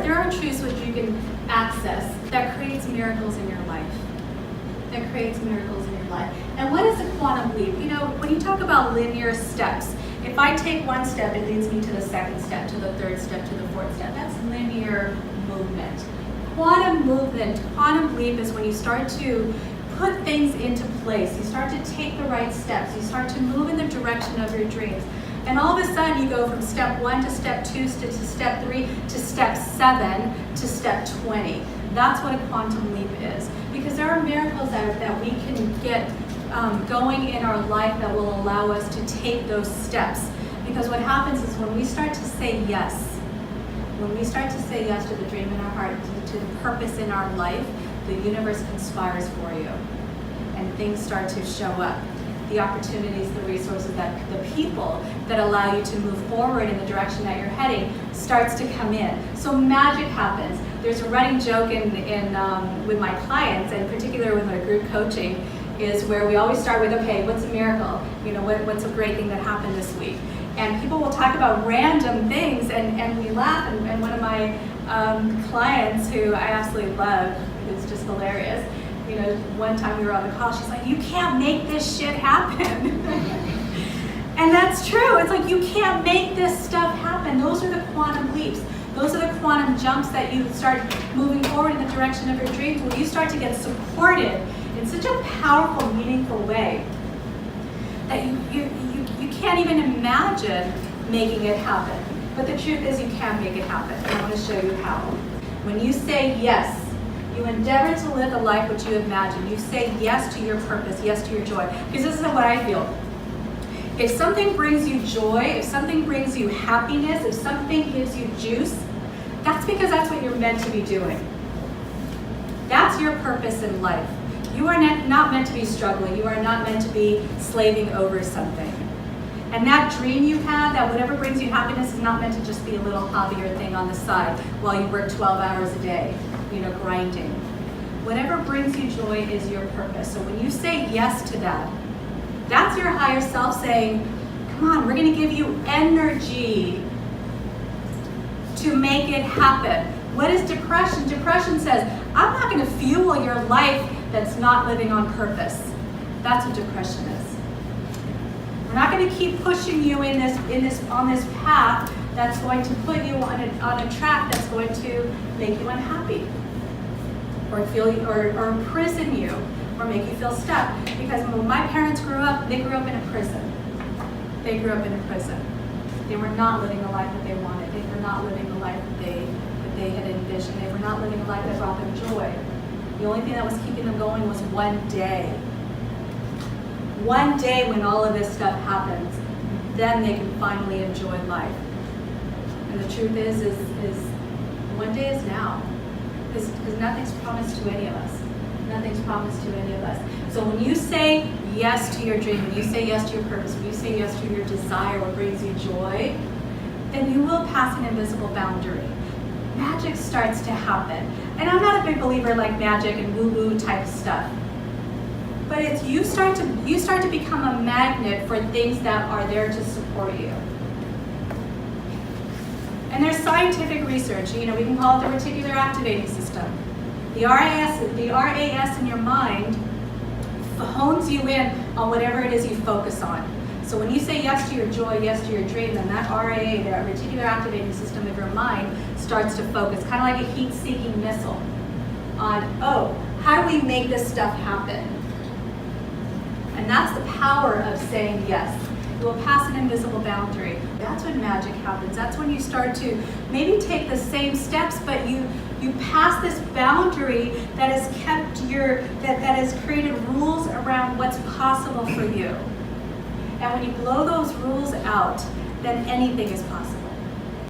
there are truths which you can access that creates miracles in your life. That creates miracles in your life. And what is a quantum leap? You know, when you talk about linear steps, if I take one step, it leads me to the second step, to the third step, to the fourth step. That's linear movement. Quantum movement, quantum leap is when you start to put things into place. You start to take the right steps. You start to move in the direction of your dreams. And all of a sudden you go from step 1 to step 2 to step 3 to step 7 to step 20. That's what a quantum leap is. Because there are miracles that we can get going in our life that will allow us to take those steps. Because what happens is when we start to say yes, when we start to say yes to the dream in our heart, to the purpose in our life, the universe conspires for you. And things start to show up. The opportunities, the resources, the people that allow you to move forward in the direction that you're heading starts to come in. So magic happens. There's a running joke with my clients, and in particular with my group coaching, is where we always start with, okay, what's a miracle? You know, what's a great thing that happened this week? And people will talk about random things, and we laugh. And one of my clients, who I absolutely love, who's just hilarious, you know, one time we were on the call, she's like, you can't make this shit happen. And that's true. It's like, you can't make this stuff happen. Those are the quantum leaps. Those are the quantum jumps that you start moving forward in the direction of your dreams, where you start to get supported in such a powerful, meaningful way that you can't even imagine making it happen. But the truth is, you can make it happen. And I want to show you how. When you say yes, you endeavor to live the life which you imagine. You say yes to your purpose, yes to your joy. Because this is what I feel. If something brings you joy, if something brings you happiness, if something gives you juice, that's because that's what you're meant to be doing. That's your purpose in life. You are not meant to be struggling. You are not meant to be slaving over something. And that dream you have, that whatever brings you happiness, is not meant to just be a little hobby or thing on the side while you work 12 hours a day, you know, grinding. Whatever brings you joy is your purpose. So when you say yes to that, that's your higher self saying, come on, we're going to give you energy to make it happen. What is depression? Depression says, I'm not going to fuel your life that's not living on purpose. That's what depression is. We're not going to keep pushing you on this path that's going to put you on a track that's going to make you unhappy, or imprison you, or make you feel stuck. Because when my parents grew up, they grew up in a prison. They grew up in a prison. They were not living the life that they wanted. They were not living the life that they had envisioned. They were not living a life that brought them joy. The only thing that was keeping them going was one day. One day when all of this stuff happens, then they can finally enjoy life. And the truth is one day is now. Because nothing's promised to any of us. Nothing's promised to any of us. So when you say yes to your dream, when you say yes to your purpose, when you say yes to your desire, what brings you joy, then you will pass an invisible boundary. Magic starts to happen. And I'm not a big believer like magic and woo-woo type stuff. But it's you start to become a magnet for things that are there to support you. And there's scientific research, you know, we can call it the reticular activating system. The RAS in your mind hones you in on whatever it is you focus on. So when you say yes to your joy, yes to your dream, then that RAA, that reticular activating system of your mind, starts to focus, kind of like a heat-seeking missile on, oh, how do we make this stuff happen? And that's the power of saying yes. You will pass an invisible boundary. That's when magic happens. That's when you start to maybe take the same steps, but you pass this boundary that has kept that has created rules around what's possible for you. And when you blow those rules out, then anything is possible.